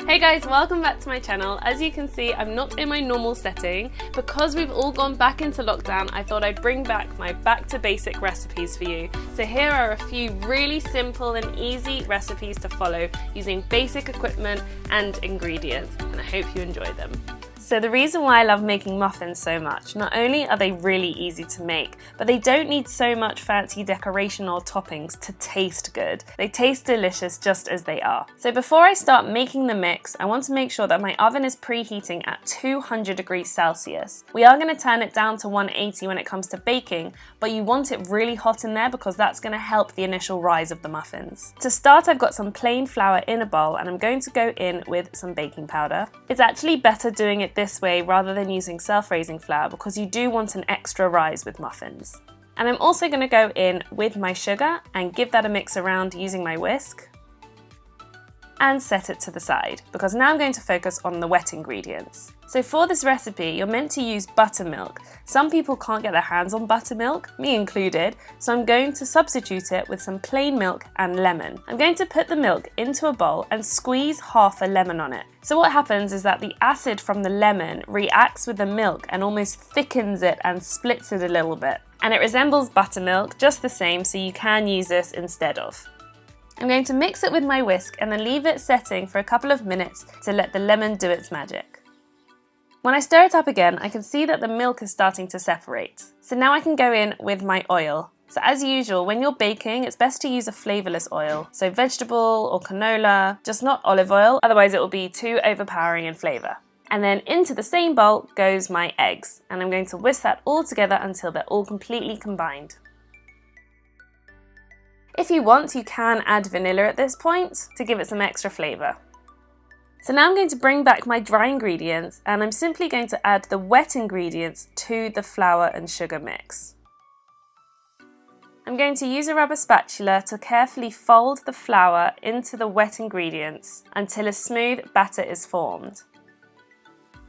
Hey guys, welcome back to my channel. As you can see, I'm not in my normal setting. Because we've all gone back into lockdown, I thought I'd bring back my back to basic recipes for you. So here are a few really simple and easy recipes to follow using basic equipment and ingredients, and I hope you enjoy them. So the reason why I love making muffins so much, not only are they really easy to make, but they don't need so much fancy decoration or toppings to taste good. They taste delicious just as they are. So before I start making the mix, I want to make sure that my oven is preheating at 200 degrees Celsius. We are going to turn it down to 180 when it comes to baking, but you want it really hot in there because that's going to help the initial rise of the muffins. To start, I've got some plain flour in a bowl and I'm going to go in with some baking powder. It's actually better doing it this way rather than using self-raising flour because you do want an extra rise with muffins. And I'm also going to go in with my sugar and give that a mix around using my whisk and set it to the side because now I'm going to focus on the wet ingredients. So for this recipe, you're meant to use buttermilk. Some people can't get their hands on buttermilk, me included, so I'm going to substitute it with some plain milk and lemon. I'm going to put the milk into a bowl and squeeze half a lemon on it. So what happens is that the acid from the lemon reacts with the milk and almost thickens it and splits it a little bit. And it resembles buttermilk just the same, so you can use this instead of. I'm going to mix it with my whisk and then leave it setting for a couple of minutes to let the lemon do its magic. When I stir it up again, I can see that the milk is starting to separate. So now I can go in with my oil. So as usual, when you're baking, it's best to use a flavourless oil. So vegetable or canola, just not olive oil, otherwise it will be too overpowering in flavour. And then into the same bowl goes my eggs. And I'm going to whisk that all together until they're all completely combined. If you want, you can add vanilla at this point to give it some extra flavour. So now I'm going to bring back my dry ingredients and I'm simply going to add the wet ingredients to the flour and sugar mix. I'm going to use a rubber spatula to carefully fold the flour into the wet ingredients until a smooth batter is formed.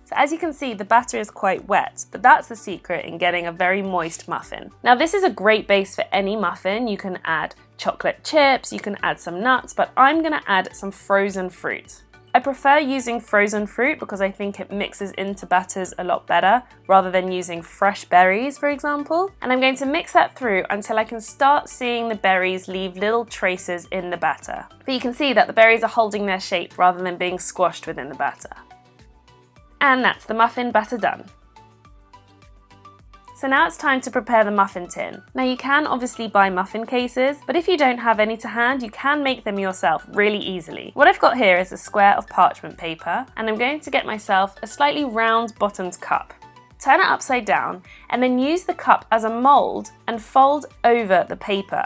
So as you can see, the batter is quite wet, but that's the secret in getting a very moist muffin. Now this is a great base for any muffin. You can add chocolate chips, you can add some nuts, but I'm going to add some frozen fruit. I prefer using frozen fruit because I think it mixes into batters a lot better rather than using fresh berries, for example. And I'm going to mix that through until I can start seeing the berries leave little traces in the batter. But you can see that the berries are holding their shape rather than being squashed within the batter. And that's the muffin batter done. So now it's time to prepare the muffin tin. Now you can obviously buy muffin cases, but if you don't have any to hand, you can make them yourself really easily. What I've got here is a square of parchment paper, and I'm going to get myself a slightly round bottomed cup. Turn it upside down, and then use the cup as a mould and fold over the paper.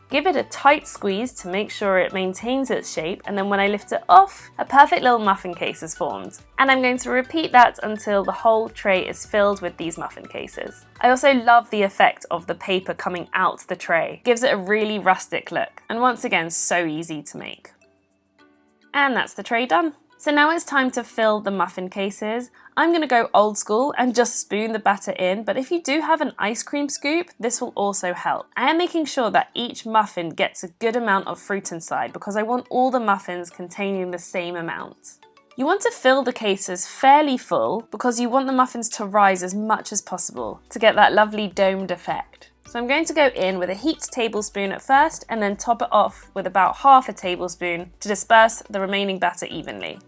Give it a tight squeeze to make sure it maintains its shape, and then when I lift it off, a perfect little muffin case is formed. And I'm going to repeat that until the whole tray is filled with these muffin cases. I also love the effect of the paper coming out the tray. It gives it a really rustic look, and once again, so easy to make. And that's the tray done. So now it's time to fill the muffin cases. I'm going to go old school and just spoon the batter in, but if you do have an ice cream scoop, this will also help. I am making sure that each muffin gets a good amount of fruit inside because I want all the muffins containing the same amount. You want to fill the cases fairly full because you want the muffins to rise as much as possible to get that lovely domed effect. So I'm going to go in with a heaped tablespoon at first and then top it off with about half a tablespoon to disperse the remaining batter evenly.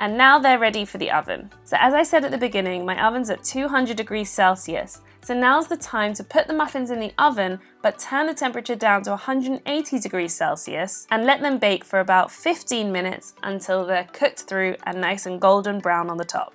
And now they're ready for the oven. So as I said at the beginning, my oven's at 200 degrees Celsius. So now's the time to put the muffins in the oven, but turn the temperature down to 180 degrees Celsius and let them bake for about 15 minutes until they're cooked through and nice and golden brown on the top.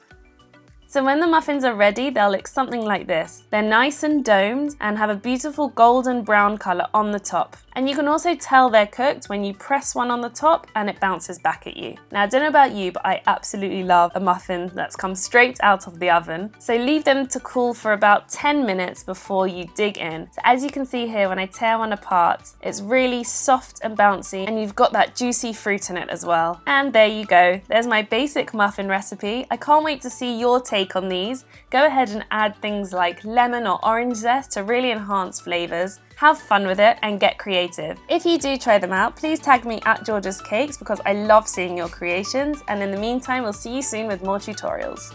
So when the muffins are ready, they'll look something like this. They're nice and domed and have a beautiful golden brown colour on the top. And you can also tell they're cooked when you press one on the top and it bounces back at you. Now, I don't know about you, but I absolutely love a muffin that's come straight out of the oven. So leave them to cool for about 10 minutes before you dig in. So as you can see here, when I tear one apart, it's really soft and bouncy and you've got that juicy fruit in it as well. And there you go. There's my basic muffin recipe. I can't wait to see your taste take on these. Go ahead and add things like lemon or orange zest to really enhance flavours. Have fun with it and get creative. If you do try them out, please tag me at Georgia's Cakes because I love seeing your creations, and in the meantime, we'll see you soon with more tutorials.